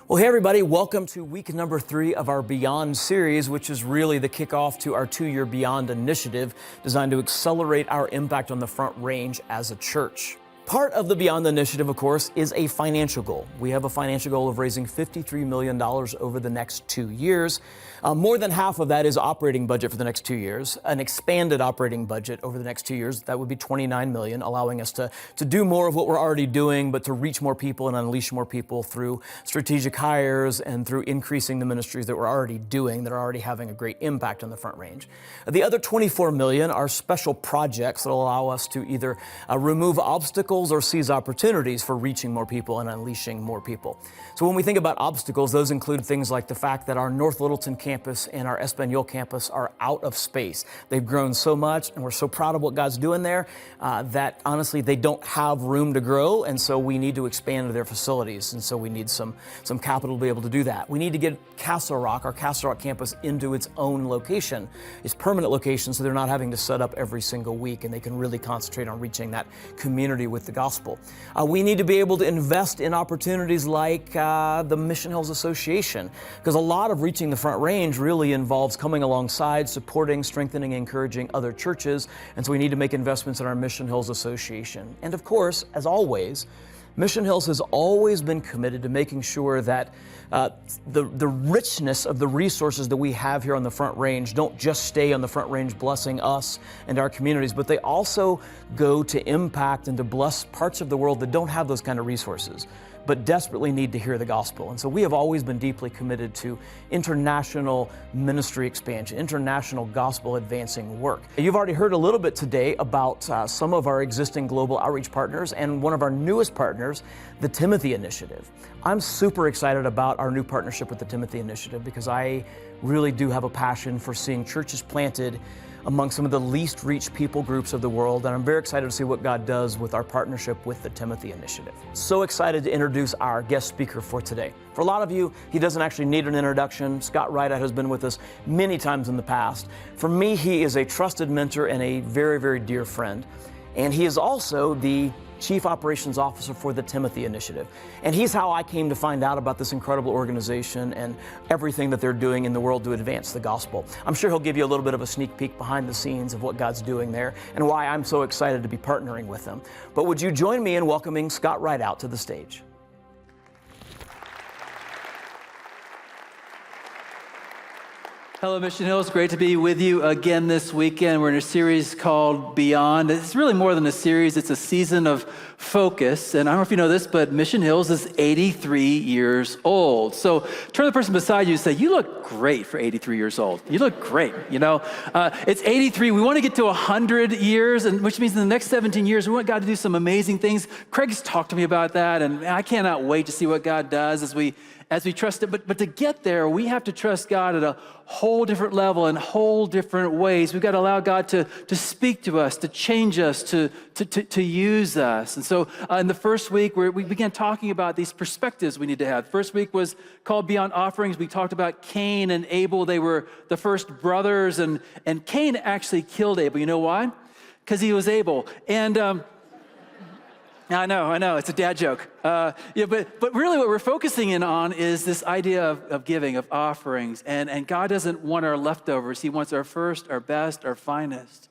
Well, hey everybody, welcome to week number 3 of our Beyond series, which is really the kickoff to our 2-year Beyond initiative designed to accelerate our impact on the Front Range as a church. Part of the Beyond initiative, of course, is a financial goal. We have a financial goal of raising $53 million over the next 2 years. More than half of that is operating budget for the next 2 years. An expanded operating budget over the next 2 years, that would be $29 million, allowing us to do more of what we're already doing, but to reach more people and unleash more people through strategic hires and through increasing the ministries that we're already doing, that are already having a great impact on the Front Range. The other $24 million are special projects that allow us to either remove obstacles or seize opportunities for reaching more people and unleashing more people. So when we think about obstacles, those include things like the fact that our North Littleton campus and our Espanol campus are out of space. They've grown so much, and we're so proud of what God's doing there that honestly they don't have room to grow, and so we need to expand their facilities, and so we need some capital to be able to do that. We need to get Castle Rock, our Castle Rock campus, into its own location, its permanent location, so they're not having to set up every single week, and they can really concentrate on reaching that community with the gospel. We need to be able to invest in opportunities like the Mission Hills Association, because a lot of reaching the Front Range really involves coming alongside, supporting, strengthening, encouraging other churches, and so we need to make investments in our Mission Hills Association. And of course, as always, Mission Hills has always been committed to making sure that the richness of the resources that we have here on the Front Range don't just stay on the Front Range blessing us and our communities, but they also go to impact and to bless parts of the world that don't have those kind of resources, but desperately need to hear the gospel. And so we have always been deeply committed to international ministry expansion, international gospel advancing work. You've already heard a little bit today about some of our existing global outreach partners and one of our newest partners, the Timothy Initiative. I'm super excited about our new partnership with the Timothy Initiative because I really do have a passion for seeing churches planted among some of the least reached people groups of the world, and I'm very excited to see what God does with our partnership with the Timothy Initiative. So excited to introduce our guest speaker for today. For a lot of you, he doesn't actually need an introduction. Scott Ridout has been with us many times in the past. For me, he is a trusted mentor and a very, very dear friend. And he is also the Chief Operations Officer for the Timothy Initiative. And he's how I came to find out about this incredible organization and everything that they're doing in the world to advance the gospel. I'm sure he'll give you a little bit of a sneak peek behind the scenes of what God's doing there and why I'm so excited to be partnering with them. But would you join me in welcoming Scott Ridout to the stage? Hello, Mission Hills. Great to be with you again this weekend. We're in a series called Beyond. It's really more than a series. It's a season of focus. And I don't know if you know this, but Mission Hills is 83 years old. So turn to the person beside you and say, you look great for 83 years old. You look great. You know, it's 83. We want to get to 100 years, and which means in the next 17 years, we want God to do some amazing things. Craig's talked to me about that, and I cannot wait to see what God does as we trust it. But to get there, we have to trust God at a whole different level in whole different ways. We've got to allow God to speak to us, to change us, to use us. And so in the first week, we began talking about these perspectives we need to have. First week was called Beyond Offerings. We talked about Cain and Abel. They were the first brothers, and Cain actually killed Abel. You know why? Because he was able. And I know, it's a dad joke. But really what we're focusing in on is this idea of giving, of offerings. And God doesn't want our leftovers. He wants our first, our best, our finest.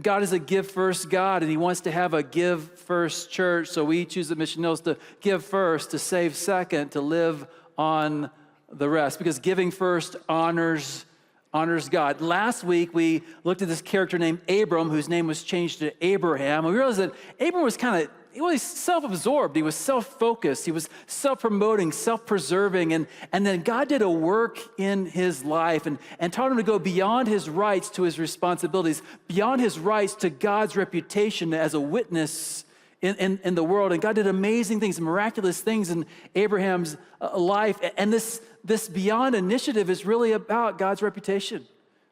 God is a give first God, and he wants to have a give first church. So we choose at Mission Hills to give first, to save second, to live on the rest. Because giving first honors God. Last week, we looked at this character named Abram, whose name was changed to Abraham. And we realized that Abram was he was self-absorbed. He was self-focused. He was self-promoting, self-preserving. And then God did a work in his life and taught him to go beyond his rights to his responsibilities, beyond his rights to God's reputation as a witness in the world. And God did amazing things, miraculous things in Abraham's life. And this Beyond initiative is really about God's reputation.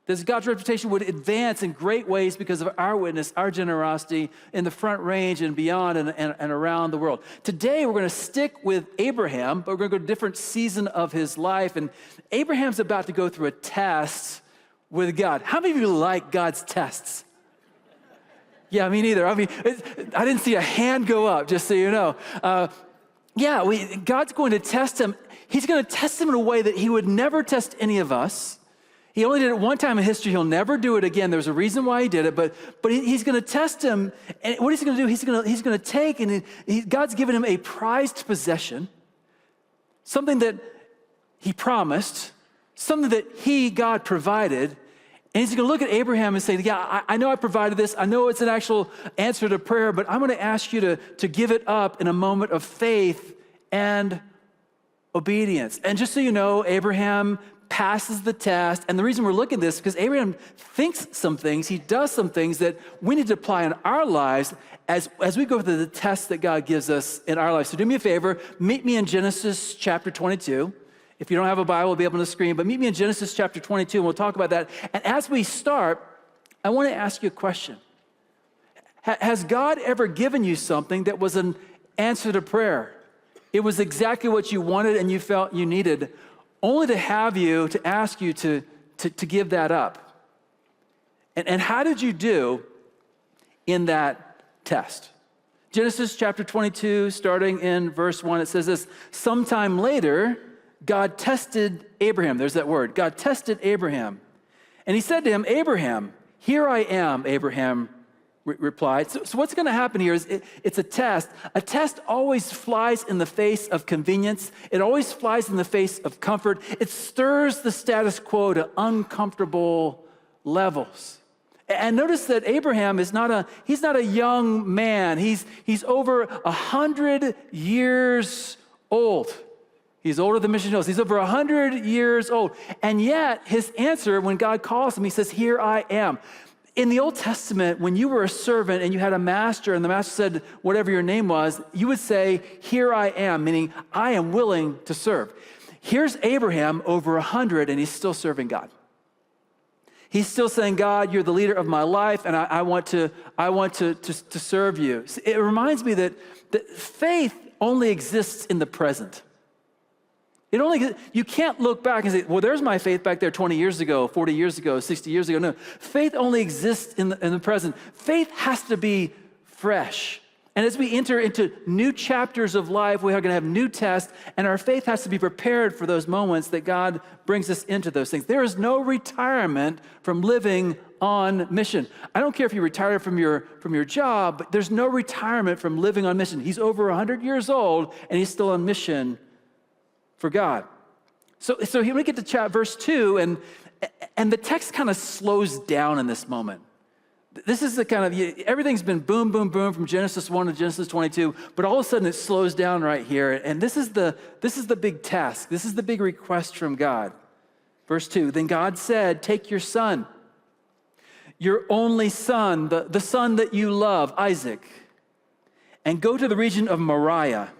That God's reputation would advance in great ways because of our witness, our generosity in the Front Range and beyond and around the world. Today, we're going to stick with Abraham, but we're going to go to a different season of his life. And Abraham's about to go through a test with God. How many of you like God's tests? Yeah, me neither. I mean, I didn't see a hand go up, just so you know. God's going to test him. He's going to test him in a way that he would never test any of us. He only did it one time in history. He'll never do it again. There's a reason why he did it, but he's going to test him. And what he's going to do, he's going to take, and God's given him a prized possession, something that he promised, something that God provided. And he's going to look at Abraham and say, I know I provided this. I know it's an actual answer to prayer, but I'm going to ask you to give it up in a moment of faith and obedience. And just so you know, Abraham passes the test. And the reason we're looking at this is because Abraham thinks some things, he does some things that we need to apply in our lives as we go through the tests that God gives us in our lives. So do me a favor, meet me in Genesis chapter 22. If you don't have a Bible, it'll be up on the screen, but meet me in Genesis chapter 22, and we'll talk about that. And as we start, I want to ask you a question. Has God ever given you something that was an answer to prayer? It was exactly what you wanted and you felt you needed, only to ask you to give that up. And how did you do in that test? Genesis chapter 22, starting in verse 1, it says this: sometime later, God tested Abraham. There's that word. God tested Abraham. And he said to him, Abraham, here I am, Abraham replied. So what's going to happen here is it's a test. A test always flies in the face of convenience. It always flies in the face of comfort. It stirs the status quo to uncomfortable levels. And notice that Abraham is not a young man. He's over 100 years old. He's older than Mission Hills. He's over 100 years old. And yet his answer when God calls him, he says, here I am. In the Old Testament, when you were a servant and you had a master and the master said whatever your name was, you would say, here I am, meaning I am willing to serve. Here's Abraham over 100 and he's still serving God. He's still saying, God, you're the leader of my life and I want to serve you. It reminds me that faith only exists in the present. You can't look back and say, well, there's my faith back there 20 years ago, 40 years ago, 60 years ago. No, faith only exists in the present. Faith has to be fresh. And as we enter into new chapters of life, we are going to have new tests, and our faith has to be prepared for those moments that God brings us into those things. There is no retirement from living on mission. I don't care if you retire from your job, but there's no retirement from living on mission. He's over 100 years old, and he's still on mission for God. So here we get to verse 2, and the text kind of slows down in this moment. This is the kind of, everything's been boom, boom, boom from Genesis 1 to Genesis 22, but all of a sudden it slows down right here. And this is the big task. This is the big request from God. Verse 2, then God said, take your son, your only son, the son that you love, Isaac, and go to the region of Moriah.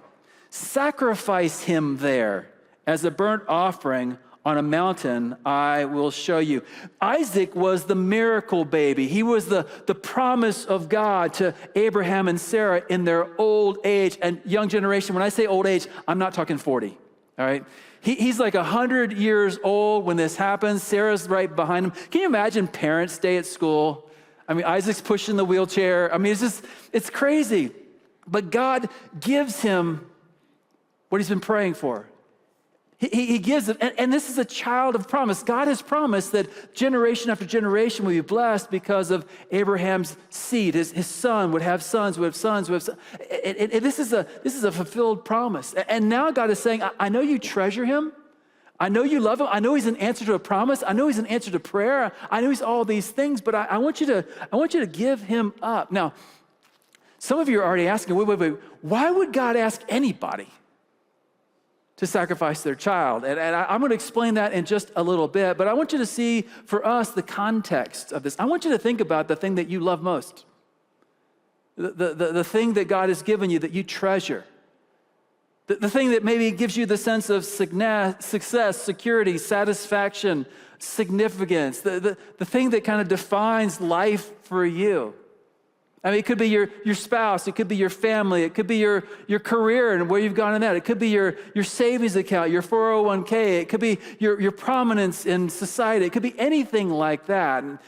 Sacrifice him there as a burnt offering on a mountain I will show you. Isaac was the miracle baby. He was the promise of God to Abraham and Sarah in their old age. And young generation, when I say old age, I'm not talking 40, all right? He's like 100 years old when this happens. Sarah's right behind him. Can you imagine Parents' Day at school? I mean, Isaac's pushing the wheelchair. I mean, it's crazy. But God gives him what he's been praying for. He gives it, and this is a child of promise. God has promised that generation after generation will be blessed because of Abraham's seed. His son would have sons, would have sons, would have sons. This is a fulfilled promise. And now God is saying, I know you treasure him. I know you love him. I know he's an answer to a promise. I know he's an answer to prayer. I know he's all these things, but I want you to give him up. Now, some of you are already asking, wait, why would God ask anybody to sacrifice their child? And I'm going to explain that in just a little bit, but I want you to see for us the context of this. I want you to think about the thing that you love most, the thing that God has given you that you treasure, the thing that maybe gives you the sense of success, security, satisfaction, significance, the thing that kind of defines life for you. I mean, it could be your spouse, it could be your family, it could be your career and where you've gone in that. It could be your savings account, your 401k, it could be your prominence in society. It could be anything like that. And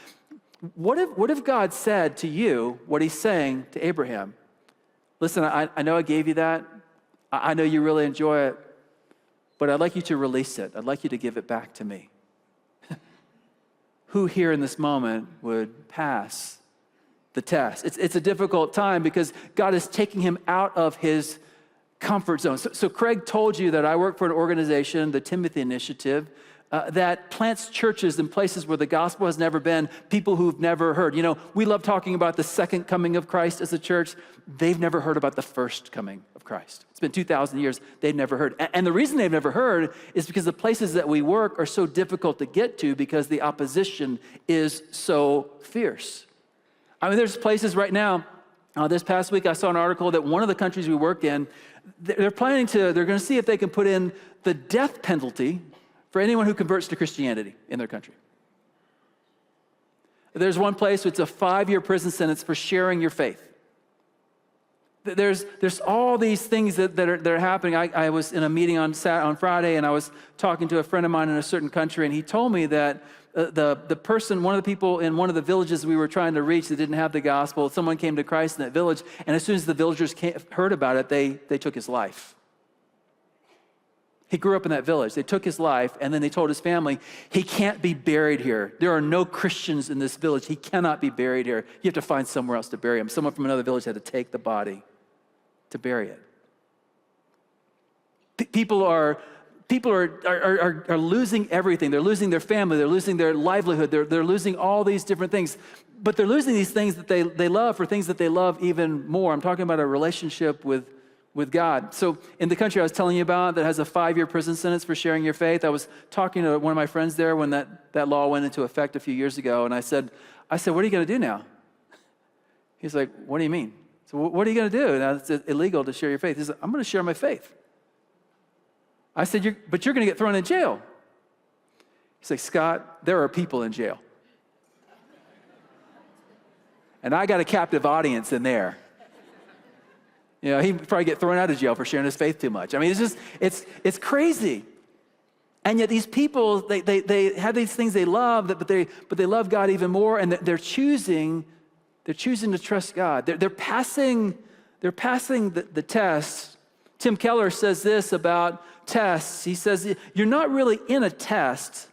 what if God said to you what he's saying to Abraham? Listen, I know I gave you that. I know you really enjoy it, but I'd like you to release it. I'd like you to give it back to me. Who here in this moment would pass the test? It's a difficult time because God is taking him out of his comfort zone. So Craig told you that I work for an organization, the Timothy Initiative, that plants churches in places where the gospel has never been, people who've never heard. You know, we love talking about the second coming of Christ as a church. They've never heard about the first coming of Christ. It's been 2,000 years. They've never heard. And the reason they've never heard is because the places that we work are so difficult to get to because the opposition is so fierce. I mean, there's places right now, this past week I saw an article that one of the countries we work in, they're going to see if they can put in the death penalty for anyone who converts to Christianity in their country. There's one place, it's a 5-year prison sentence for sharing your faith. There's all these things that are happening. I was in a meeting on Friday, and I was talking to a friend of mine in a certain country, and he told me that the person, one of the people in one of the villages we were trying to reach that didn't have the gospel, someone came to Christ in that village, and as soon as the villagers heard about it, they took his life. He grew up in that village. They took his life, and then they told his family, he can't be buried here. There are no Christians in this village. He cannot be buried here. You have to find somewhere else to bury him. Someone from another village had to take the body to bury it. People are losing everything. They're losing their family. They're losing their livelihood. They're losing all these different things. But they're losing these things that they love for things that they love even more. I'm talking about a relationship with God. So in the country I was telling you about that has a 5-year prison sentence for sharing your faith, I was talking to one of my friends there when that law went into effect a few years ago, and I said, what are you going to do now? He's like, what do you mean? So what are you going to do? Now it's illegal to share your faith. He's like, I'm going to share my faith. I said, but you're going to get thrown in jail. He's like, Scott, there are people in jail. And I got a captive audience in there. You know, he'd probably get thrown out of jail for sharing his faith too much. I mean, it's crazy. And yet these people, they have these things they love, but they love God even more, and they're choosing to trust God. They're passing the test. Tim Keller says this about tests. He says, you're not really in a test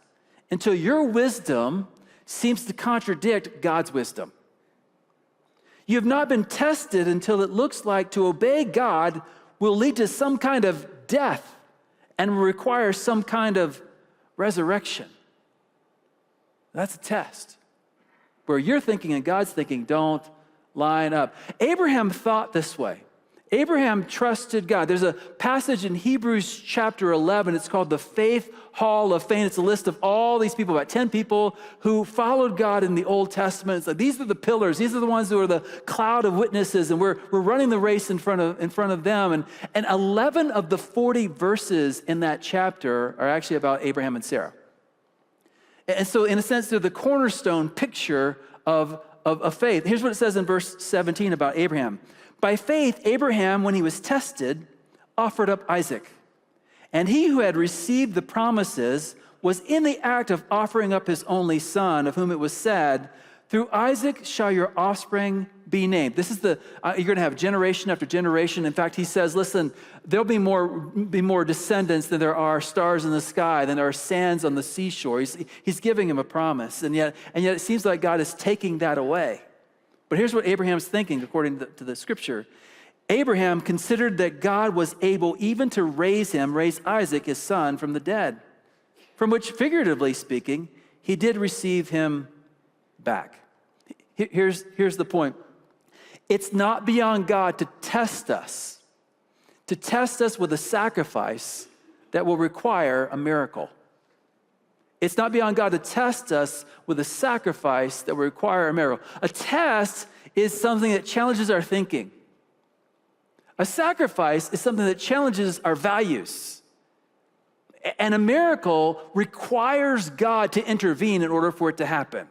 until your wisdom seems to contradict God's wisdom. You have not been tested until it looks like to obey God will lead to some kind of death and will require some kind of resurrection. That's a test where you're thinking and God's thinking don't line up. Abraham thought this way. Abraham trusted God. There's a passage in Hebrews chapter 11. It's called the Faith Hall of Fame. It's a list of all these people, about 10 people who followed God in the Old Testament. It's like, these are the pillars. These are the ones who are the cloud of witnesses, and we're running the race in front of them. And 11 of the 40 verses in that chapter are actually about Abraham and Sarah. And so in a sense, they're the cornerstone picture of faith. Here's what it says in verse 17 about Abraham. By faith, Abraham, when he was tested, offered up Isaac. And he who had received the promises was in the act of offering up his only son, of whom it was said, through Isaac shall your offspring be named. This is you're going to have generation after generation. In fact, he says, listen, there'll be more descendants than there are stars in the sky, than there are sands on the seashore. He's giving him a promise. And yet it seems like God is taking that away. But here's what Abraham's thinking, according to the scripture. Abraham considered that God was able even to raise Isaac, his son, from the dead, from which, figuratively speaking, he did receive him back. Here's the point. It's not beyond God to test us with a sacrifice that will require a miracle. It's not beyond God to test us with a sacrifice that will require a miracle. A test is something that challenges our thinking. A sacrifice is something that challenges our values. And a miracle requires God to intervene in order for it to happen.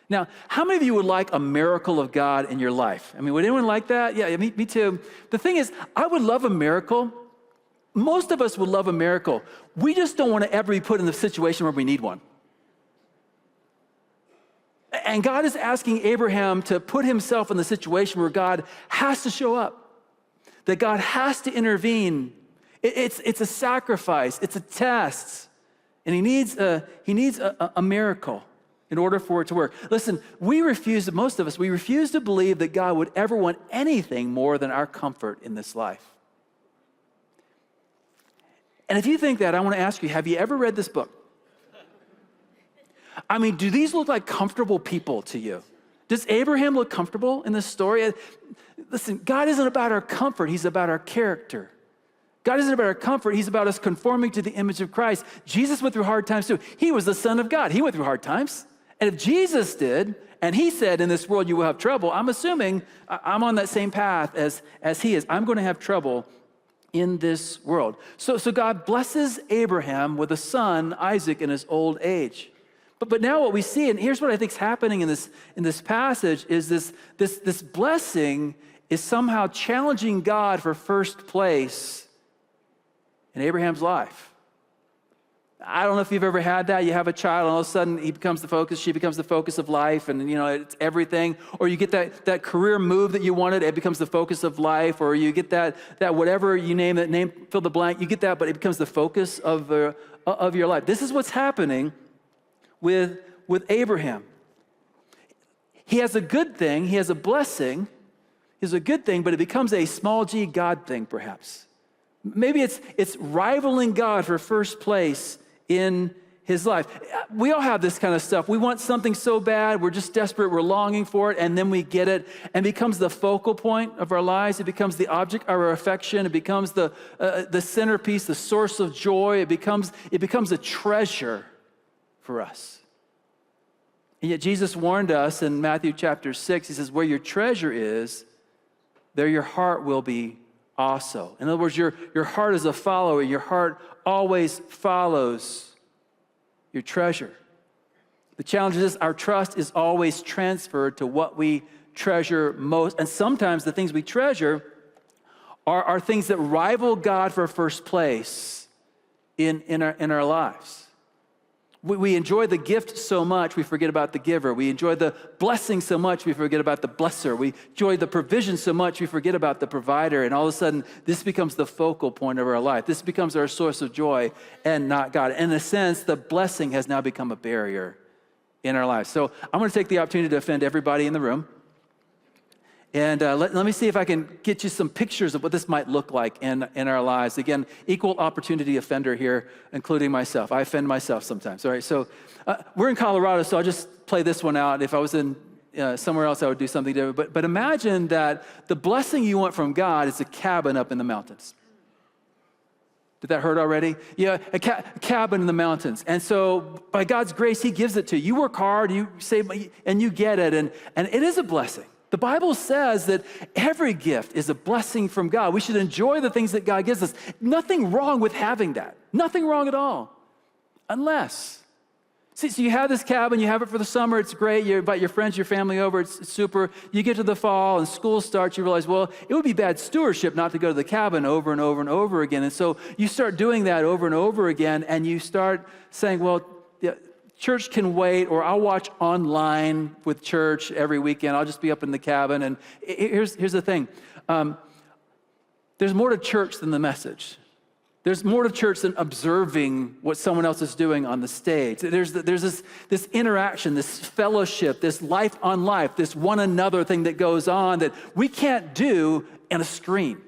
Now, how many of you would like a miracle of God in your life? I mean, would anyone like that? Yeah, me too. The thing is, I would love a miracle. Most of us would love a miracle. We just don't want to ever be put in the situation where we need one. And God is asking Abraham to put himself in the situation where God has to show up. that God has to intervene. It's a sacrifice, it's a test, and he needs a miracle in order for it to work. Listen, most of us, we refuse to believe that God would ever want anything more than our comfort in this life. And if you think that, I want to ask you, have you ever read this book? I mean, do these look like comfortable people to you? Does Abraham look comfortable in this story? Listen, God isn't about our comfort, he's about our character. God isn't about our comfort, he's about us conforming to the image of Christ. Jesus went through hard times too. He was the Son of God. He went through hard times. And if Jesus did, and he said, in this world you will have trouble, I'm assuming I'm on that same path as he is. I'm going to have trouble in this world. So God blesses Abraham with a son, Isaac, in his old age. But now what we see, and here's what I think is happening in this passage, is this blessing is somehow challenging God for first place in Abraham's life. I don't know if you've ever had that. You have a child, and all of a sudden he becomes the focus, she becomes the focus of life, and it's everything. Or you get that career move that you wanted, it becomes the focus of life. Or you get that whatever you name it, fill the blank, you get that, but it becomes the focus of your life. This is what's happening with Abraham. He has a good thing, he has a blessing, he has a good thing, but it becomes a small g God thing, perhaps. Maybe it's rivaling God for first place in his life. We all have this kind of stuff. We want something so bad, we're just desperate, we're longing for it, and then we get it, and it becomes the focal point of our lives. It becomes the object of our affection. It becomes the centerpiece, the source of joy. It becomes a treasure for us. And yet Jesus warned us in Matthew chapter 6, he says, where your treasure is, there your heart will be also. In other words, your heart is a follower. Your heart always follows your treasure. The challenge is our trust is always transferred to what we treasure most. And sometimes the things we treasure are things that rival God for first place in our lives. We enjoy the gift so much, we forget about the giver. We enjoy the blessing so much, we forget about the blesser. We enjoy the provision so much, we forget about the provider. And all of a sudden, this becomes the focal point of our life. This becomes our source of joy and not God. In a sense, the blessing has now become a barrier in our lives. So I'm going to take the opportunity to offend everybody in the room. And let me see if I can get you some pictures of what this might look like in our lives. Again, equal opportunity offender here, including myself. I offend myself sometimes. All right, so we're in Colorado, so I'll just play this one out. If I was in somewhere else, I would do something different. But imagine that the blessing you want from God is a cabin up in the mountains. Did that hurt already? Yeah, a cabin in the mountains. And so by God's grace, he gives it to you. You work hard, you save, and you get it. And it is a blessing. The Bible says that every gift is a blessing from God. We should enjoy the things that God gives us. Nothing wrong with having that. Nothing wrong at all. Unless. See, so you have this cabin, you have it for the summer, it's great. You invite your friends, your family over, it's super. You get to the fall and school starts, you realize, well, it would be bad stewardship not to go to the cabin over and over and over again. And so you start doing that over and over again, and you start saying, well, church can wait, or I'll watch online with church every weekend. I'll just be up in the cabin. And here's the thing. There's more to church than the message. There's more to church than observing what someone else is doing on the stage. There's this interaction, this fellowship, this life on life, this one another thing that goes on that we can't do in a screen.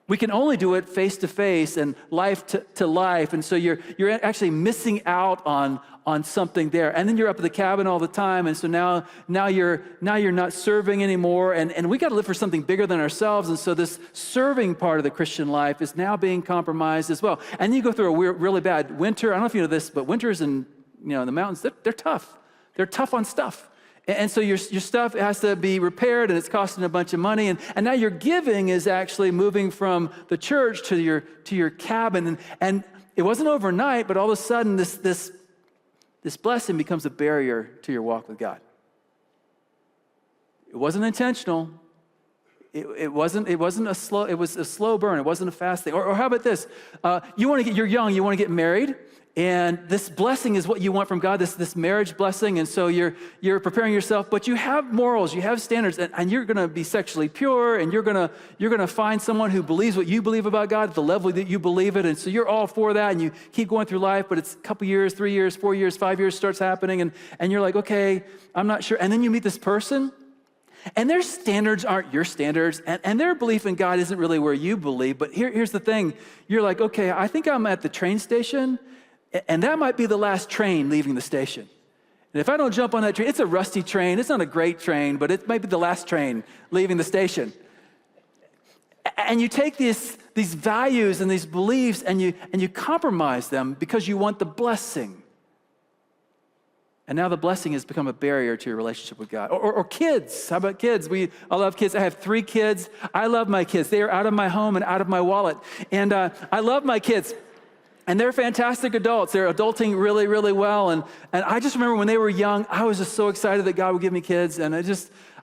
We can only do it face to face and life to life. And so you're actually missing out on something there. And then you're up at the cabin all the time. And so now you're not serving anymore. And we got to live for something bigger than ourselves. And so this serving part of the Christian life is now being compromised as well. And you go through a really bad winter. I don't know if you know this, but winters in the mountains, they're tough. They're tough on stuff. And so your stuff has to be repaired, and it's costing a bunch of money. And now your giving is actually moving from the church to your cabin. And it wasn't overnight, but all of a sudden this blessing becomes a barrier to your walk with God. It wasn't intentional. It was a slow burn. It wasn't a fast thing. Or how about this? You're young, you want to get married, And this blessing is what you want from God, this marriage blessing. And so you're preparing yourself, but you have morals, you have standards, and you're going to be sexually pure, and you're going to find someone who believes what you believe about God at the level that you believe it. And so you're all for that, and you keep going through life, but it's a couple years, 3 years, 4 years, 5 years starts happening, and you're like, okay, I'm not sure. And then you meet this person, and their standards aren't your standards, and their belief in God isn't really where you believe. But here's the thing. You're like, okay, I think I'm at the train station, and that might be the last train leaving the station. And if I don't jump on that train, it's a rusty train. It's not a great train, but it might be the last train leaving the station. And you take these values and these beliefs, and you compromise them because you want the blessing. And now the blessing has become a barrier to your relationship with God. Or kids. How about kids? I love kids. I have 3 kids. I love my kids. They are out of my home and out of my wallet. And I love my kids. And they're fantastic adults. They're adulting really, really well. And I just remember when they were young, I was just so excited that God would give me kids. And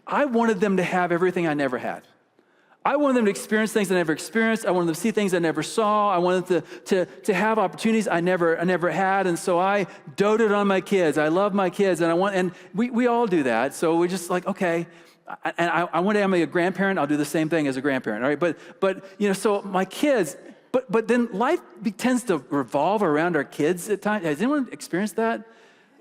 I wanted them to have everything I never had. I wanted them to experience things I never experienced. I wanted them to see things I never saw. I wanted them to have opportunities I never had. And so I doted on my kids. I love my kids. And we all do that. So we're just like, okay. And I one day I'm a grandparent. I'll do the same thing as a grandparent. All right. But so my kids, But then life tends to revolve around our kids at times. Has anyone experienced that?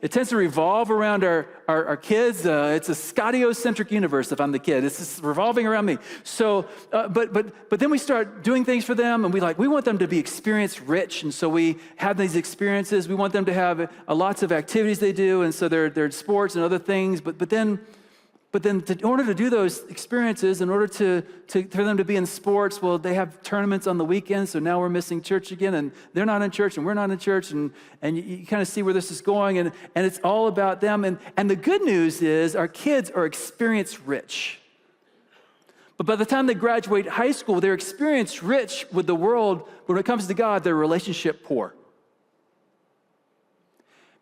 It tends to revolve around our kids. It's a Scottiocentric universe if I'm the kid. It's just revolving around me. So, but then we start doing things for them, and we want them to be experience rich, and so we have these experiences. We want them to have lots of activities they do, and so they're sports and other things. But then in order to do those experiences, in order for them to be in sports, well, they have tournaments on the weekends, so now we're missing church again, and they're not in church, and we're not in church, and you kind of see where this is going, and it's all about them. And the good news is our kids are experience rich. But by the time they graduate high school, they're experience rich with the world. When it comes to God, they're relationship poor.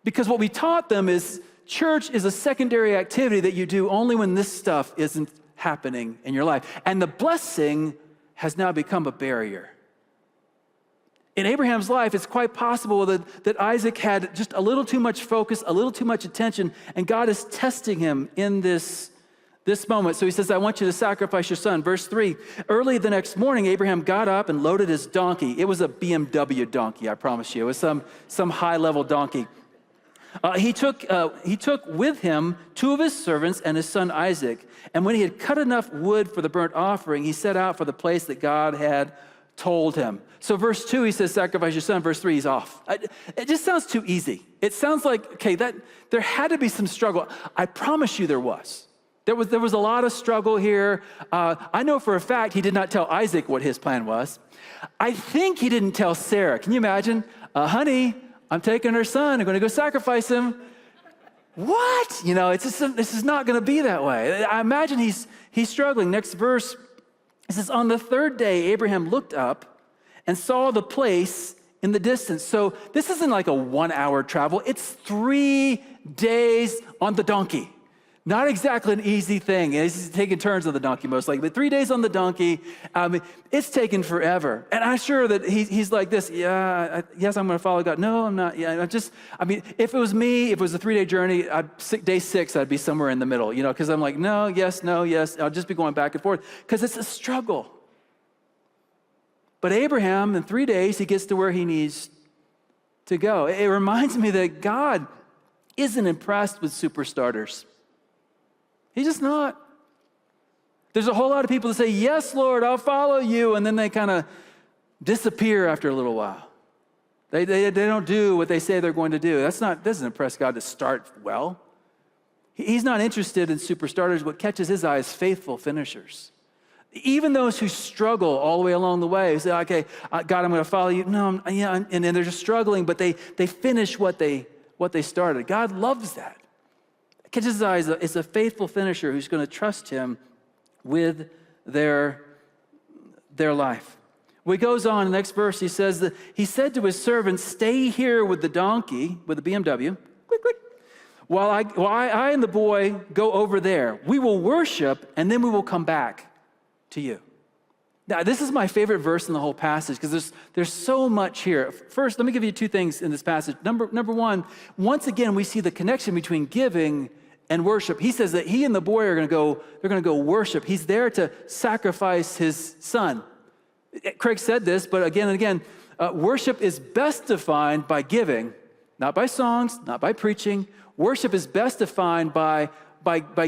Because what we taught them is church is a secondary activity that you do only when this stuff isn't happening in your life. And the blessing has now become a barrier. In Abraham's life, it's quite possible that Isaac had just a little too much focus, a little too much attention, and God is testing him in this moment. So he says, I want you to sacrifice your son. Verse 3, early the next morning, Abraham got up and loaded his donkey. It was a BMW donkey, I promise you. It was some high-level donkey. He took with him 2 of his servants and his son Isaac. And when he had cut enough wood for the burnt offering, he set out for the place that God had told him. So verse 2, he says, sacrifice your son. Verse 3, he's off. It just sounds too easy. It sounds like, okay, that there had to be some struggle. I promise you there was. There was a lot of struggle here. I know for a fact he did not tell Isaac what his plan was. I think he didn't tell Sarah. Can you imagine? Honey, I'm taking her son. I'm going to go sacrifice him. What? This is not going to be that way. I imagine he's struggling. Next verse, it says, on the 3rd day, Abraham looked up and saw the place in the distance. So this isn't like a 1-hour travel. It's 3 days on the donkey. Not exactly an easy thing. He's taking turns on the donkey most likely, but 3 days on the donkey, it's taken forever. And I'm sure that he's like this, yes, I'm going to follow God. No, I'm not. Yeah, if it was me, if it was a 3-day journey, day 6, I'd be somewhere in the middle, because I'm like, no, yes. I'll just be going back and forth because it's a struggle. But Abraham, in 3 days, he gets to where he needs to go. It reminds me that God isn't impressed with super starters. He's just not. There's a whole lot of people that say, yes, Lord, I'll follow you, and then they kind of disappear after a little while. They don't do what they say they're going to do. That doesn't impress God to start well. He's not interested in super starters. What catches his eye is faithful finishers. Even those who struggle all the way along the way, who say, okay, God, I'm going to follow you. No, and they're just struggling, but they finish what they started. God loves that. Catches his eye is a faithful finisher who's going to trust him with their life. Well, he goes on, the next verse, he says that he said to his servants, stay here with the donkey, with the BMW, quick, while I and the boy go over there. We will worship, and then we will come back to you. Now, this is my favorite verse in the whole passage because there's so much here. First, let me give you two things in this passage. Number one, once again, we see the connection between giving and worship. He says that he and the boy are going to go worship. He's there to sacrifice his son. Craig said this, but again and again, worship is best defined by giving, not by songs, not by preaching. Worship is best defined by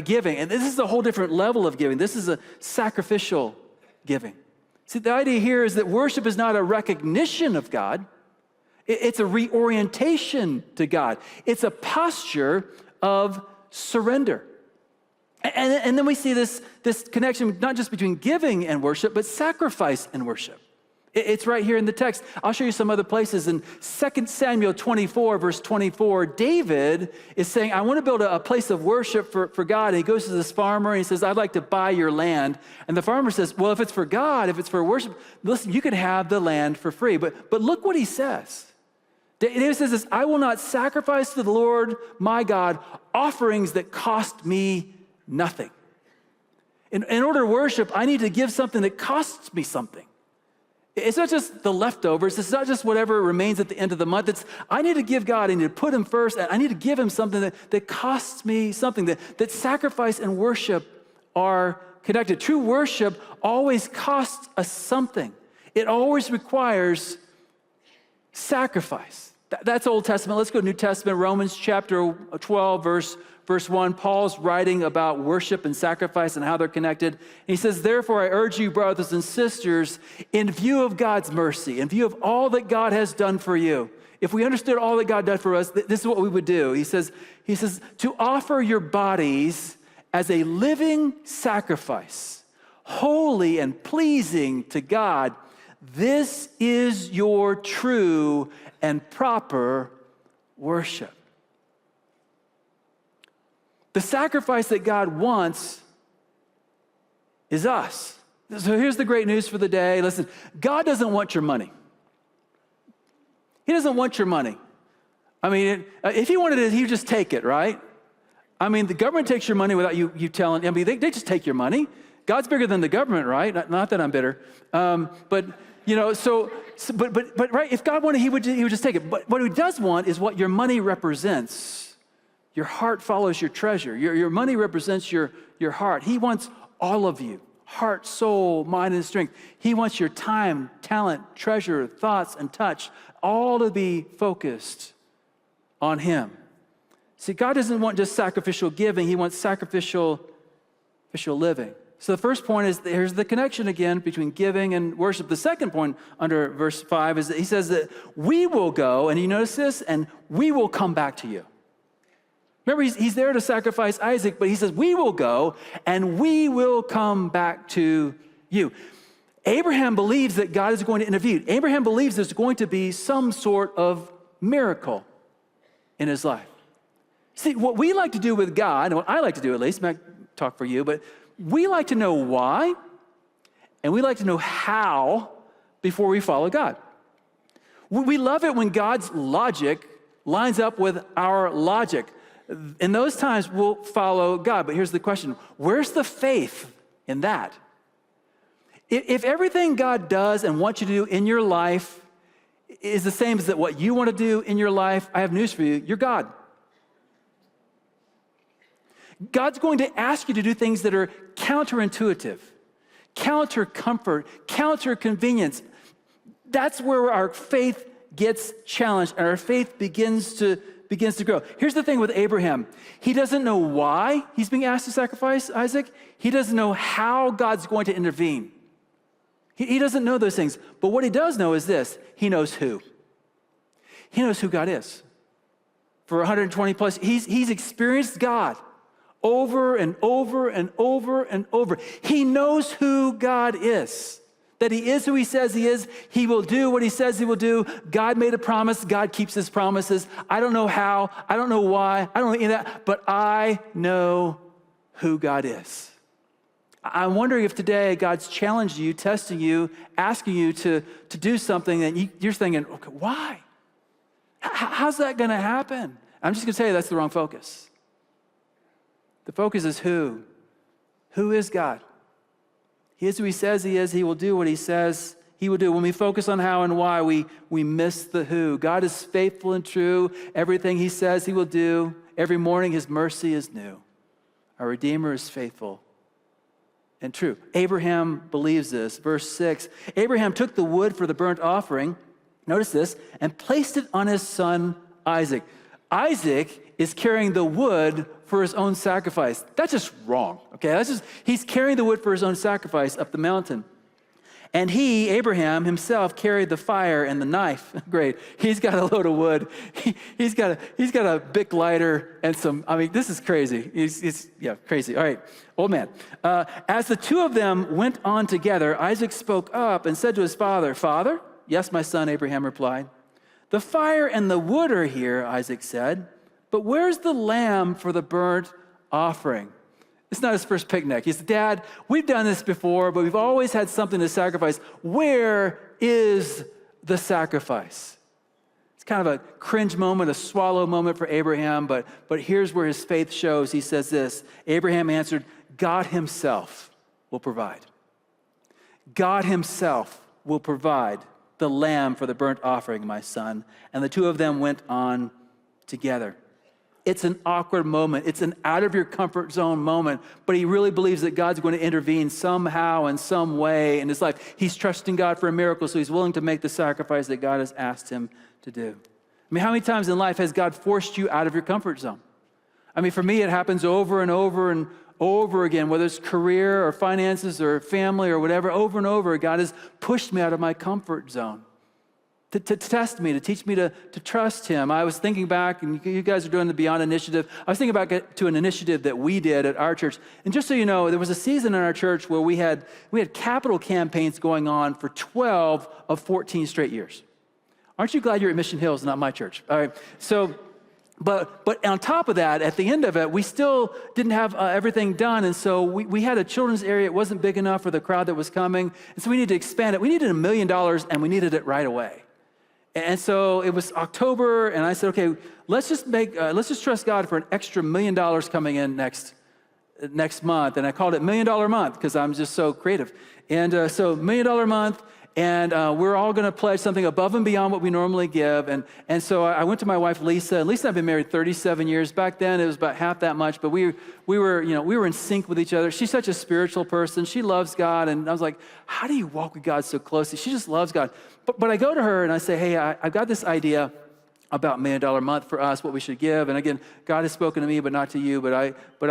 giving. And this is a whole different level of giving. This is a sacrificial giving. See, the idea here is that worship is not a recognition of God. It's a reorientation to God. It's a posture of surrender. And then we see this connection not just between giving and worship, but sacrifice and worship. It's right here in the text. I'll show you some other places. In 2 Samuel 24, verse 24, David is saying, I want to build a place of worship for God. And he goes to this farmer and he says, I'd like to buy your land. And the farmer says, well, if it's for God, if it's for worship, listen, you can have the land for free. But look what he says. David says this, I will not sacrifice to the Lord my God offerings that cost me nothing. In order to worship, I need to give something that costs me something. It's not just the leftovers. It's not just whatever remains at the end of the month. I need to give God, I need to put him first, and I need to give him something that costs me something, that sacrifice and worship are connected. True worship always costs us something. It always requires sacrifice. That's Old Testament. Let's go to New Testament, Romans chapter 12, Verse 1, Paul's writing about worship and sacrifice and how they're connected. And he says, therefore, I urge you, brothers and sisters, in view of God's mercy, in view of all that God has done for you, if we understood all that God did for us, this is what we would do. He says, to offer your bodies as a living sacrifice, holy and pleasing to God. This is your true and proper worship. The sacrifice that God wants is us. So here's the great news for the day. Listen, God doesn't want your money. He doesn't want your money. I mean, if he wanted it, he would just take it, right? I mean, the government takes your money without you telling. I mean, they just take your money. God's bigger than the government, right? Not that I'm bitter. But right, if God wanted, he would just take it. But what he does want is what your money represents. Your heart follows your treasure. Your money represents your heart. He wants all of you, heart, soul, mind, and strength. He wants your time, talent, treasure, thoughts, and touch, all to be focused on him. See, God doesn't want just sacrificial giving. He wants sacrificial living. So the first point is, here's the connection again between giving and worship. The second point under verse 5 is that he says that we will go, and you notice this, and we will come back to you. Remember, he's there to sacrifice Isaac, but he says, we will go and we will come back to you. Abraham believes that God is going to intervene. Abraham believes there's going to be some sort of miracle in his life. See, what we like to do with God, and what I like to do at least, I might talk for you, but we like to know why and we like to know how before we follow God. We love it when God's logic lines up with our logic. In those times, we'll follow God. But here's the question. Where's the faith in that? If everything God does and wants you to do in your life is the same as what you want to do in your life, I have news for you. You're God. God's going to ask you to do things that are counterintuitive, counter-comfort, counter-convenience. That's where our faith gets challenged and our faith begins to grow. Here's the thing with Abraham. He doesn't know why he's being asked to sacrifice Isaac. He doesn't know how God's going to intervene. He doesn't know those things. But what he does know is this. He knows who. He knows who God is. For 120 plus, he's experienced God over and over and over and over. He knows who God is. That he is who he says he is. He will do what he says he will do. God made a promise. God keeps his promises. I don't know how. I don't know why. I don't know any of that. But I know who God is. I'm wondering if today God's challenged you, testing you, asking you to do something that you're thinking, okay, why? How's that going to happen? I'm just going to tell you that's the wrong focus. The focus is who. Who is God? He is who he says he is. He will do what he says he will do. When we focus on how and why, we miss the who. God is faithful and true. Everything he says he will do. Every morning his mercy is new. Our Redeemer is faithful and true. Abraham believes this. Verse 6, Abraham took the wood for the burnt offering, notice this, and placed it on his son Isaac. Isaac is carrying the wood for his own sacrifice. That's just wrong, okay? He's carrying the wood for his own sacrifice up the mountain. And he, Abraham himself, carried the fire and the knife. Great. He's got a load of wood. He's got a Bic lighter and this is crazy. It's crazy. All right, old man. As the two of them went on together, Isaac spoke up and said to his father, "Father?" "Yes, my son," Abraham replied. "The fire and the wood are here," Isaac said, "but where's the lamb for the burnt offering?" It's not his first picnic. He said, "Dad, we've done this before, but we've always had something to sacrifice. Where is the sacrifice?" It's kind of a cringe moment, a swallow moment for Abraham, but here's where his faith shows. He says this, Abraham answered, "God himself will provide. God himself will provide the lamb for the burnt offering, my son." And the two of them went on together. It's an awkward moment. It's an out of your comfort zone moment, but he really believes that God's going to intervene somehow in some way in his life. He's trusting God for a miracle, so he's willing to make the sacrifice that God has asked him to do. I mean, how many times in life has God forced you out of your comfort zone? I mean, for me, it happens over and over and over again, whether it's career or finances or family or whatever, over and over, God has pushed me out of my comfort zone. To test me, to teach me to trust him. I was thinking back, and you guys are doing the Beyond Initiative. I was thinking back to an initiative that we did at our church. And just so you know, there was a season in our church where we had capital campaigns going on for 12 of 14 straight years. Aren't you glad you're at Mission Hills, not my church? All right. So, but on top of that, at the end of it, we still didn't have everything done. And so we had a children's area. It wasn't big enough for the crowd that was coming. And so we needed to expand it. We needed $1 million, and we needed it right away. And so it was October, and I said, okay, let's just trust God for an extra $1 million coming in next month. And I called it $1 Million Month because I'm just so creative. And so $1 Million Month, and we're all going to pledge something above and beyond what we normally give. And so I went to my wife, Lisa. And Lisa and I have been married 37 years. Back then, it was about half that much, but we were in sync with each other. She's such a spiritual person. She loves God. And I was like, how do you walk with God so closely? She just loves God. But I go to her and I say, hey, I've got this idea about $1 Million Month for us, what we should give. And again, God has spoken to me, but not to you. But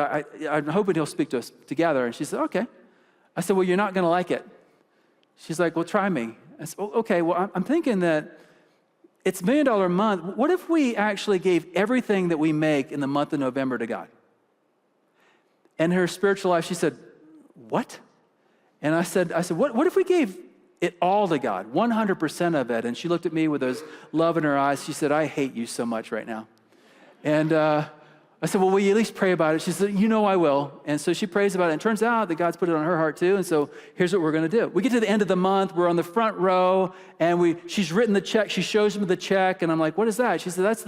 I'm hoping he'll speak to us together. And she said, okay. I said, well, you're not going to like it. She's like, well, try me. I said, okay, well, I'm thinking that it's $1 Million Month. What if we actually gave everything that we make in the month of November to God? And her spiritual life, she said, what? And I said, what if we gave it all to God, 100% of it? And she looked at me with those love in her eyes. She said, I hate you so much right now. And I said, well, will you at least pray about it? She said, you know I will. And so she prays about it. And it turns out that God's put it on her heart too. And so here's what we're going to do. We get to the end of the month. We're on the front row. And she's written the check. She shows me the check. And I'm like, what is that? She said, that's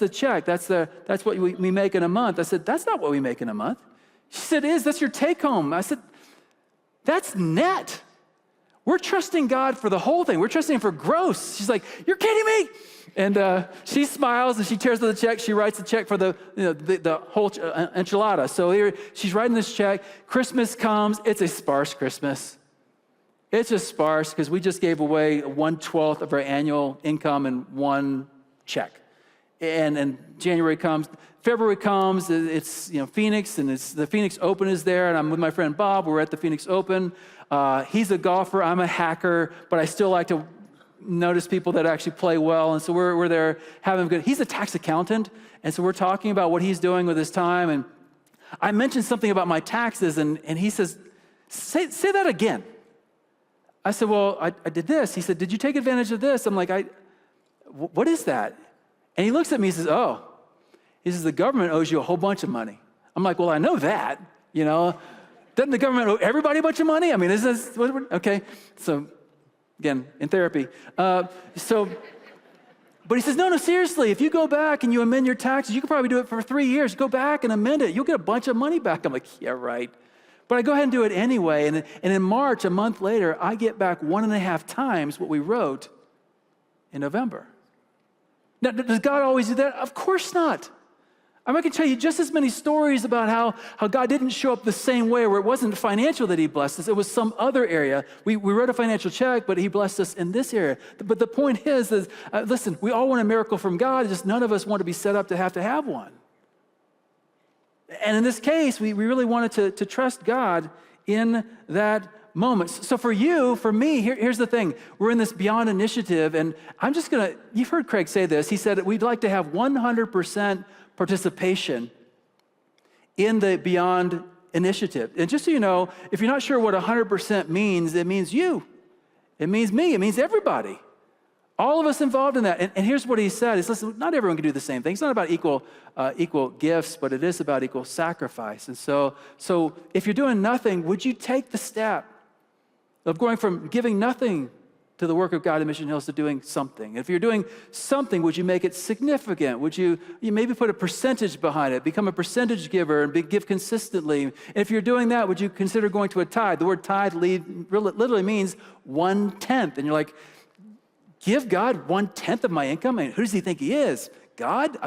the check. That's what we make in a month. I said, that's not what we make in a month. She said, it is. That's your take home. I said, that's net. We're trusting God for the whole thing. We're trusting him for gross. She's like, you're kidding me. And she smiles and she tears the check. She writes the check for the whole enchilada. So here she's writing this check. Christmas comes. It's a sparse Christmas. It's just sparse because we just gave away 1/12 of our annual income in one check. And January comes. February comes. It's Phoenix, and it's the Phoenix Open is there. And I'm with my friend Bob. We're at the Phoenix Open. He's a golfer. I'm a hacker, but I still like to notice people that actually play well. And so we're there having good. He's a tax accountant. And so we're talking about what he's doing with his time. And I mentioned something about my taxes, and he says, say that again. I said, well, I did this. He said, did you take advantage of this? I'm like, what is that? And he looks at me and says, oh. He says, the government owes you a whole bunch of money. I'm like, well, I know that, Doesn't the government owe everybody a bunch of money? I mean, is this, okay. So, again, in therapy. But he says, no, seriously, if you go back and you amend your taxes, you could probably do it for 3 years. Go back and amend it. You'll get a bunch of money back. I'm like, yeah, right. But I go ahead and do it anyway. And in March, a month later, I get back 1.5 times what we wrote in November. Now, does God always do that? Of course not. I can tell you just as many stories about how God didn't show up the same way, where it wasn't financial that he blessed us, it was some other area. We wrote a financial check, but he blessed us in this area. But the point is listen, we all want a miracle from God, just none of us want to be set up to have one. And in this case, we really wanted to trust God in that moment. So for you, for me, here's the thing. We're in this Beyond initiative, and you've heard Craig say this. He said that we'd like to have 100% participation in the Beyond initiative. And just so you know, if you're not sure what 100% means, it means you. It means me. It means everybody. All of us involved in that. And here's what he said. Is listen, not everyone can do the same thing. It's not about equal gifts, but it is about equal sacrifice. And so if you're doing nothing, would you take the step of going from giving nothing to the work of God in Mission Hills to doing something? If you're doing something, would you make it significant? Would you maybe put a percentage behind it, become a percentage giver and give consistently? And if you're doing that, would you consider going to a tithe? The word tithe literally means 1/10. And you're like, give God 1/10 of my income? And who does he think he is? God?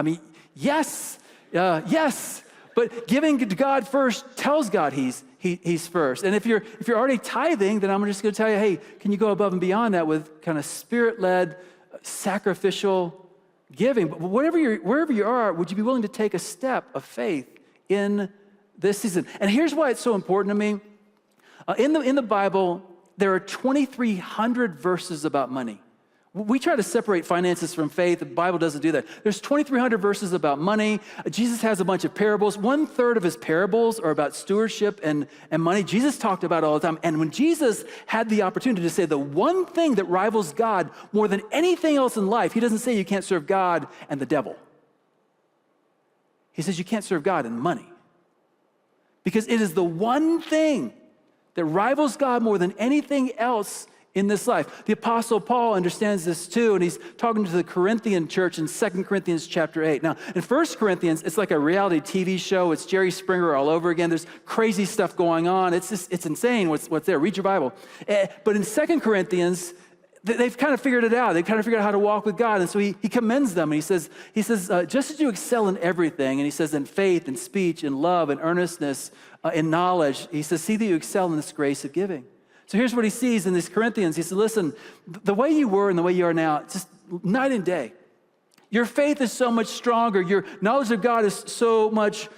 Yes, yes. But giving to God first tells God He's first. And if you're already tithing, then I'm just going to tell you, hey, can you go above and beyond that with kind of spirit-led, sacrificial giving? But wherever you are, would you be willing to take a step of faith in this season? And here's why it's so important to me. In the Bible, there are 2,300 verses about money. We try to separate finances from faith. The Bible doesn't do that. There's 2,300 verses about money. Jesus has a bunch of parables. 1/3 of his parables are about stewardship and money. Jesus talked about it all the time. And when Jesus had the opportunity to say the one thing that rivals God more than anything else in life, he doesn't say you can't serve God and the devil. He says you can't serve God and money. Because it is the one thing that rivals God more than anything else in this life. The Apostle Paul understands this too, and he's talking to the Corinthian church in 2 Corinthians chapter 8. Now, in 1 Corinthians, it's like a reality TV show. It's Jerry Springer all over again. There's crazy stuff going on. It's insane what's there. Read your Bible. But in 2 Corinthians, they've kind of figured it out. They've kind of figured out how to walk with God. And so he commends them. And he says, just as you excel in everything, and he says in faith, in speech, in love, in earnestness, in knowledge, he says, see that you excel in this grace of giving. So here's what he sees in these Corinthians. He said, listen, the way you were and the way you are now, it's just night and day. Your faith is so much stronger. Your knowledge of God is so much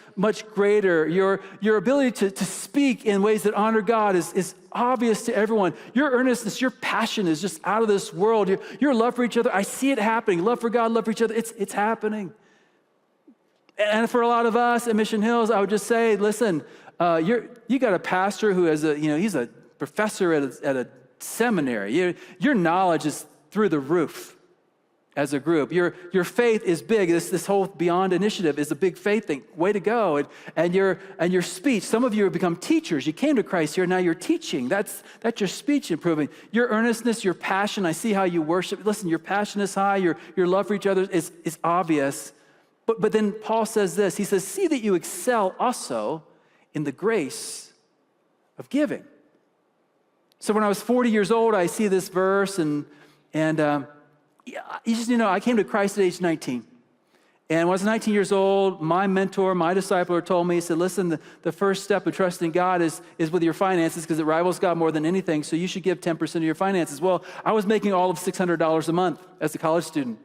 greater. Your ability to speak in ways that honor God is obvious to everyone. Your earnestness, your passion is just out of this world. Your love for each other, I see it happening. Love for God, love for each other, it's happening. And for a lot of us at Mission Hills, I would just say, listen, you got a pastor who has he's a professor at a seminary. Your knowledge is through the roof as a group. Your faith is big. This whole Beyond initiative is a big faith thing. Way to go. And your speech, some of you have become teachers. You came to Christ here, now you're teaching. That's your speech improving. Your earnestness, your passion, I see how you worship. Listen, your passion is high, your love for each other is obvious. But then Paul says this, he says, see that you excel also in the grace of giving. So when I was 40 years old, I see this verse, and I came to Christ at age 19. And when I was 19 years old, my mentor, my discipler told me, he said, listen, the first step of trusting God is with your finances because it rivals God more than anything, so you should give 10% of your finances. Well, I was making all of $600 a month as a college student.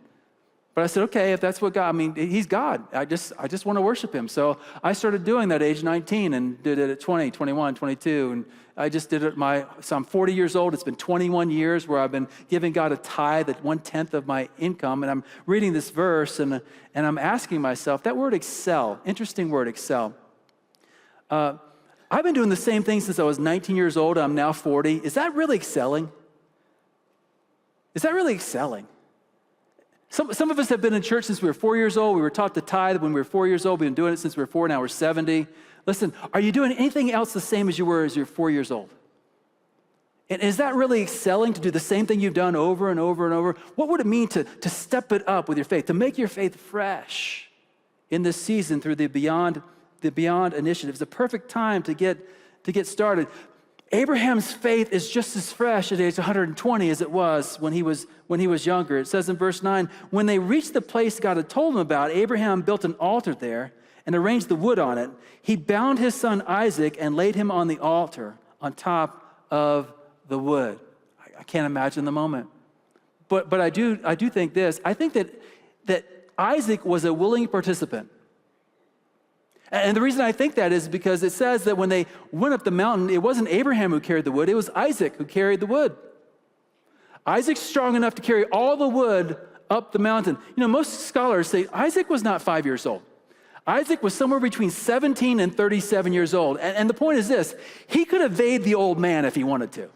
But I said, okay, if that's what God, he's God. I just want to worship him. So I started doing that at age 19 and did it at 20, 21, 22. And I just did it so I'm 40 years old. It's been 21 years where I've been giving God a tithe at 1/10 of my income. And I'm reading this verse and I'm asking myself, that word excel, interesting word, excel. I've been doing the same thing since I was 19 years old. I'm now 40. Is that really excelling? Is that really excelling? Some of us have been in church since we were 4 years old. We were taught to tithe when we were 4 years old. We've been doing it since we were 4, now we're 70. Listen, are you doing anything else the same as you were as you're 4 years old? And is that really excelling to do the same thing you've done over and over and over? What would it mean to step it up with your faith, to make your faith fresh in this season through the Beyond initiative? It's the perfect time to to get started. Abraham's faith is just as fresh at age 120 as it was when he was younger. It says in verse 9, when they reached the place God had told him about, Abraham built an altar there and arranged the wood on it. He bound his son Isaac and laid him on the altar on top of the wood. I can't imagine the moment. But I do think this. I think that Isaac was a willing participant. And the reason I think that is because it says that when they went up the mountain, it wasn't Abraham who carried the wood, it was Isaac who carried the wood. Isaac's strong enough to carry all the wood up the mountain. You know, most scholars say Isaac was not 5 years old. Isaac was somewhere between 17 and 37 years old. And the point is this, he could evade the old man if he wanted to.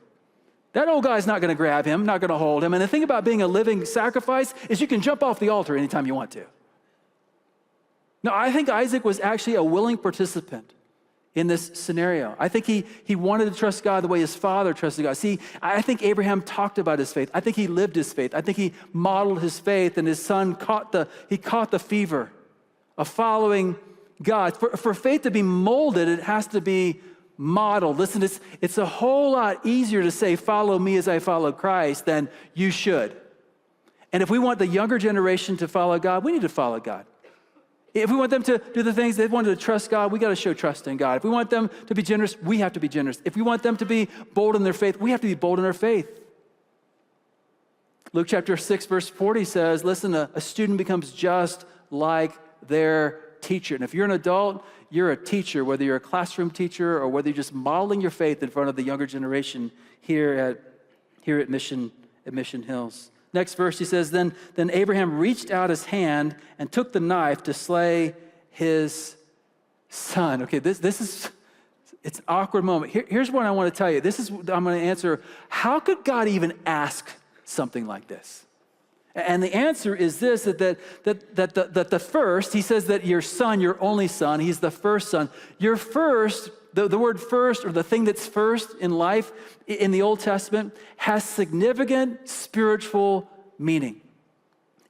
That old guy's not going to grab him, not going to hold him. And the thing about being a living sacrifice is you can jump off the altar anytime you want to. No, I think Isaac was actually a willing participant in this scenario. I think he wanted to trust God the way his father trusted God. See, I think Abraham talked about his faith. I think he lived his faith. I think he modeled his faith, and his son caught the fever of following God. For faith to be molded, it has to be modeled. Listen, it's a whole lot easier to say, follow me as I follow Christ, than you should. And if we want the younger generation to follow God, we need to follow God. If we want them to do the things they wanted to trust God, we got to show trust in God. If we want them to be generous, we have to be generous. If we want them to be bold in their faith, we have to be bold in our faith. Luke chapter 6, verse 40 says, listen, a student becomes just like their teacher. And if you're an adult, you're a teacher, whether you're a classroom teacher or whether you're just modeling your faith in front of the younger generation here at Mission Hills. Next verse, he says, then Abraham reached out his hand and took the knife to slay his son. Okay, it's an awkward moment. Here's what I want to tell you. This is what I'm going to answer. How could God even ask something like this? And the answer is this, that the first, he says that your son, your only son, he's the first son. Your first, the word first, or the thing that's first in life in the Old Testament, has significant spiritual meaning.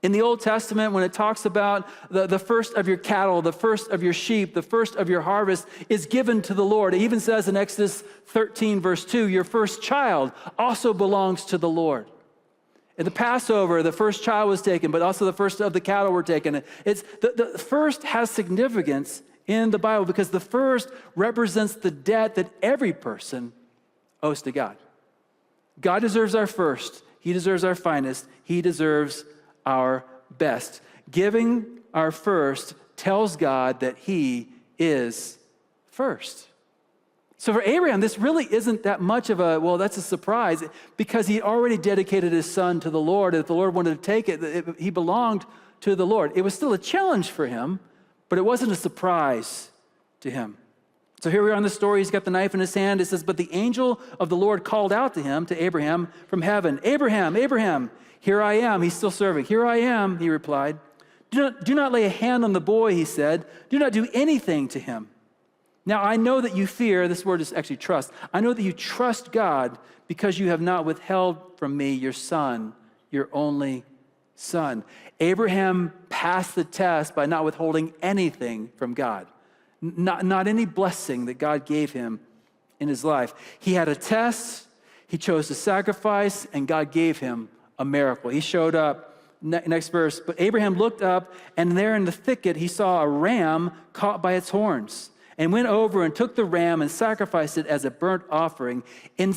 In the Old Testament, when it talks about the first of your cattle, the first of your sheep, the first of your harvest is given to the Lord. It even says in Exodus 13, verse 2, your first child also belongs to the Lord. At the Passover, the first child was taken, but also the first of the cattle were taken. It's the first has significance in the Bible because the first represents the debt that every person owes to God. God deserves our first. He deserves our finest. He deserves our best. Giving our first tells God that he is first. So for Abraham, this really isn't that much of that's a surprise, because he already dedicated his son to the Lord. If the Lord wanted to take it, he belonged to the Lord. It was still a challenge for him, but it wasn't a surprise to him. So here we are in the story. He's got the knife in his hand. It says, but the angel of the Lord called out to him, to Abraham, from heaven, Abraham, Abraham, here I am. He's still serving. Here I am, he replied. Do not lay a hand on the boy, he said. Do not do anything to him. Now, I know that you fear, this word is actually trust. I know that you trust God because you have not withheld from me your son, your only son. Abraham passed the test by not withholding anything from God, not any blessing that God gave him in his life. He had a test, he chose to sacrifice, and God gave him a miracle. He showed up. Next verse, but Abraham looked up, and there in the thicket he saw a ram caught by its horns, and went over and took the ram and sacrificed it as a burnt offering in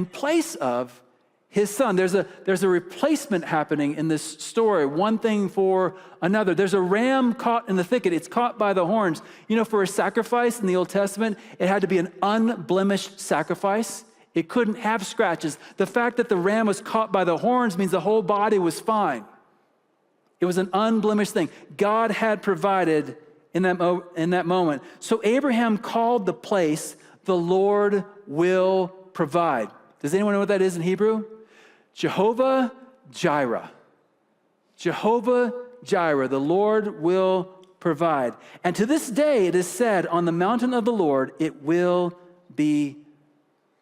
place of his son. There's a replacement happening in this story, one thing for another. There's a ram caught in the thicket. It's caught by the horns. You know, for a sacrifice in the Old Testament, it had to be an unblemished sacrifice. It couldn't have scratches. The fact that the ram was caught by the horns means the whole body was fine. It was an unblemished thing. God had provided in that moment. So Abraham called the place, the Lord will provide. Does anyone know what that is in Hebrew? Jehovah Jireh. Jehovah Jireh, the Lord will provide. And to this day it is said, on the mountain of the Lord it will be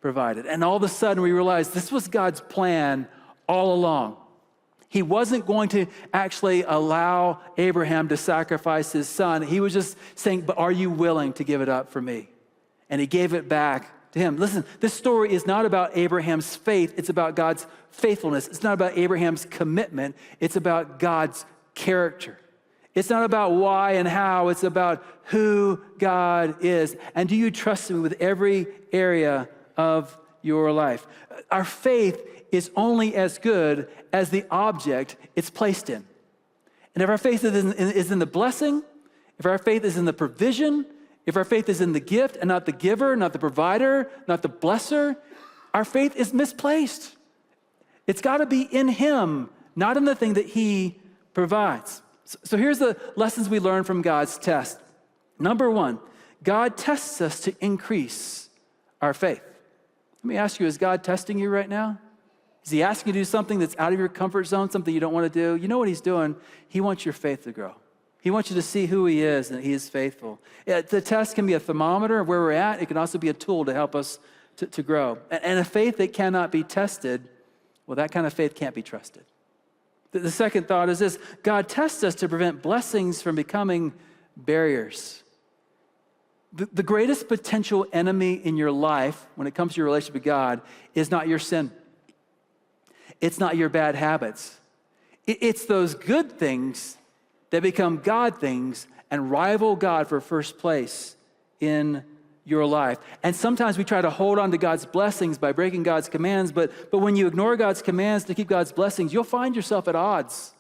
provided. And all of a sudden we realize this was God's plan all along. He wasn't going to actually allow Abraham to sacrifice his son. He was just saying, but are you willing to give it up for me? and he gave it back to him. Listen, this story is not about Abraham's faith. It's about God's faithfulness. It's not about Abraham's commitment. It's about God's character. It's not about why and how. It's about who God is. And do you trust him with every area of your life? Our faith is only as good as the object it's placed in. And if our faith is in the blessing, if our faith is in the provision, if our faith is in the gift and not the giver, not the provider, not the blesser, our faith is misplaced. It's got to be in him, not in the thing that he provides. So here's the lessons we learn from God's test. Number one, God tests us to increase our faith. Let me ask you, is God testing you right now? Is he asking you to do something that's out of your comfort zone, something you don't want to do? You know what he's doing? He wants your faith to grow. He wants you to see who he is and that he is faithful. The test can be a thermometer of where we're at. It can also be a tool to help us to grow. And a faith that cannot be tested, well, that kind of faith can't be trusted. The second thought is this: God tests us to prevent blessings from becoming barriers. The greatest potential enemy in your life when it comes to your relationship with God is not your sin. It's not your bad habits. It's those good things that become God things and rival God for first place in your life. And sometimes we try to hold on to God's blessings by breaking God's commands, but when you ignore God's commands to keep God's blessings, you'll find yourself at odds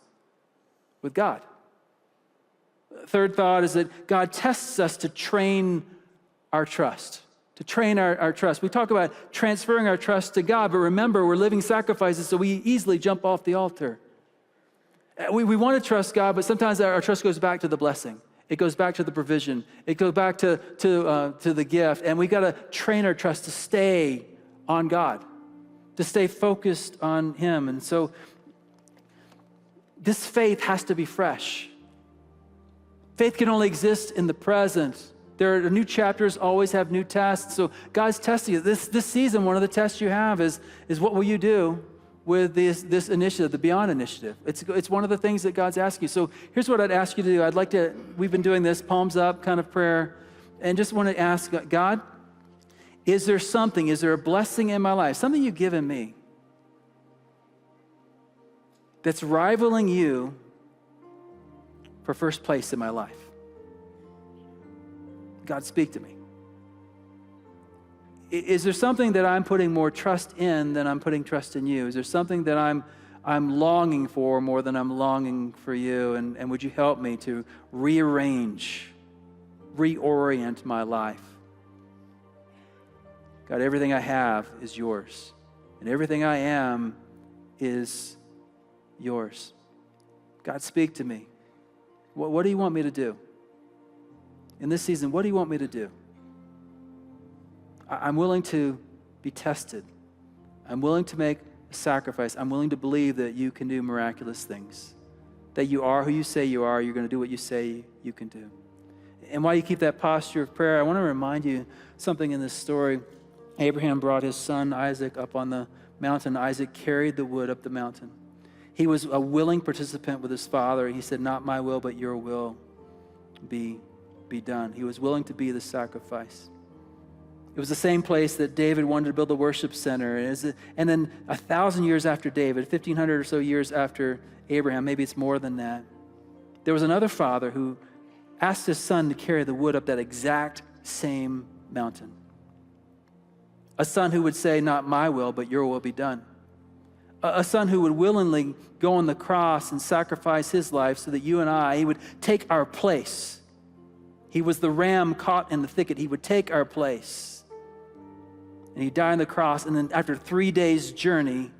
with God. Third thought is that God tests us to train our trust, to train our trust. We talk about transferring our trust to God, but remember, we're living sacrifices, so we easily jump off the altar. We want to trust God, but sometimes our trust goes back to the blessing. It goes back to the provision. It goes back to the gift. And we got to train our trust to stay on God, to stay focused on him. And so this faith has to be fresh. Faith can only exist in the present. There are new chapters, always have new tests. So God's testing you. This season, one of the tests you have is what will you do with this initiative, the Beyond Initiative. It's one of the things that God's asking you. So here's what I'd ask you to do. We've been doing this palms up kind of prayer, and just want to ask God, is there a blessing in my life, something you've given me that's rivaling you for first place in my life? God, speak to me. Is there something that I'm putting more trust in than I'm putting trust in you? Is there something that I'm longing for more than I'm longing for you? And would you help me to reorient my life? God, everything I have is yours, and everything I am is yours. God, speak to me. What do you want me to do? In this season, what do you want me to do? I'm willing to be tested. I'm willing to make a sacrifice. I'm willing to believe that you can do miraculous things, that you are who you say you are. You're going to do what you say you can do. And while you keep that posture of prayer, I want to remind you something in this story. Abraham brought his son Isaac up on the mountain. Isaac carried the wood up the mountain. He was a willing participant with his father. He said, "Not my will, but your will be done." He was willing to be the sacrifice. It was the same place that David wanted to build a worship center. And then 1,000 years after David, 1,500 or so years after Abraham, maybe it's more than that, there was another father who asked his son to carry the wood up that exact same mountain. A son who would say, "Not my will, but your will be done." A son who would willingly go on the cross and sacrifice his life so that you and he would take our place. He was the ram caught in the thicket. He would take our place. And he'd die on the cross, and then after 3 days' journey,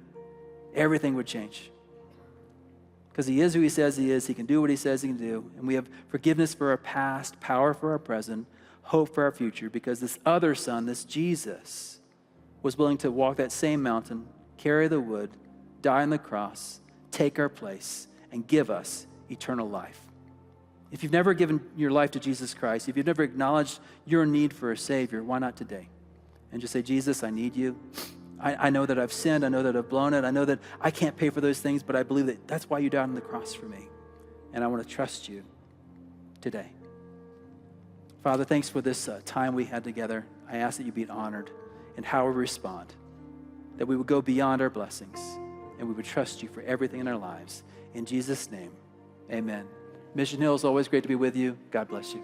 everything would change. Because he is who he says he is. He can do what he says he can do. And we have forgiveness for our past, power for our present, hope for our future, because this other son, this Jesus, was willing to walk that same mountain, carry the wood, die on the cross, take our place, and give us eternal life. If you've never given your life to Jesus Christ, if you've never acknowledged your need for a Savior, why not today? And just say, "Jesus, I need you. I know that I've sinned. I know that I've blown it. I know that I can't pay for those things, but I believe that that's why you died on the cross for me. And I want to trust you today." Father, thanks for this time we had together. I ask that you be honored in how we respond, that we would go beyond our blessings, and we would trust you for everything in our lives. In Jesus' name, amen. Mission Hill, is always great to be with you. God bless you.